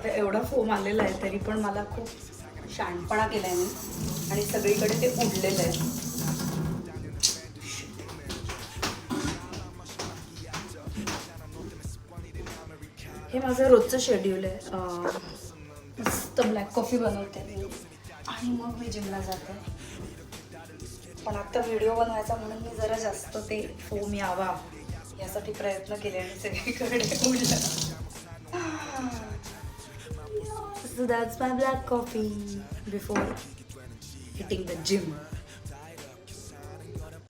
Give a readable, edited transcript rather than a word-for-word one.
आता एवढा फोम आलेला आहे तरी पण मला खूप शहाणपणा केला आहे मी आणि सगळीकडे ते उडलेलं आहे. हे माझं रोजचं शेड्यूल आहे. मस्त ब्लॅक कॉफी बनवते मी आणि मग मी जिमला जाते. पण आता व्हिडिओ बनवायचा म्हणून मी जरा जास्त ते फोम यावा यासाठी प्रयत्न केले आणि सगळीकडे उडलं. So that's my black coffee before hitting the gym.